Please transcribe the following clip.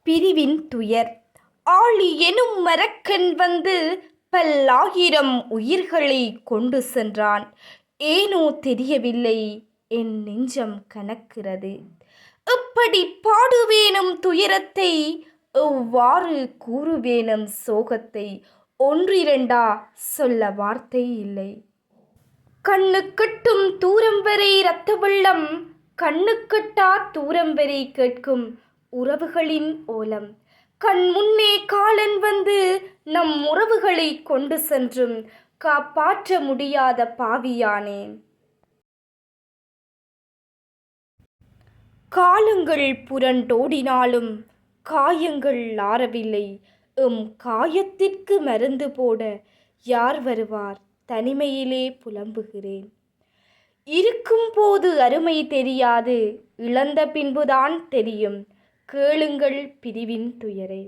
பிரிவின் துயர். ஆழி எனும் மரக்கன் வந்து பல்லாயிரம் உயிர்களை கொண்டு சென்றான். ஏனோ தெரியவில்லை, என் நெஞ்சம் கனக்கிறது. எப்படி பாடுவேனும் துயரத்தை, எவ்வாறு கூறுவேனும் சோகத்தை, ஒன்றிரண்டா சொல்ல வார்த்தை இல்லை. கண்ணுக்கெட்டும் தூரம் வரை இரத்த வெள்ளம், கண்ணுக்கெட்டா தூரம் வரை கேட்கும் உறவுகளின் ஓலம். கண் முன்னே காலன் வந்து நம் உறவுகளை கொண்டு சென்றும் காப்பாற்ற முடியாத பாவியானேன். காலங்கள் புரண்டோடினாலும் காயங்கள் ஆறவில்லை. எம் காயத்திற்கு மருந்து போட யார் வருவார்? தனிமையிலே புலம்புகிறேன். இருக்கும் போது அருமை தெரியாது, இழந்த பின்புதான் தெரியும். கேளுங்கள் பிரிவின் துயரை.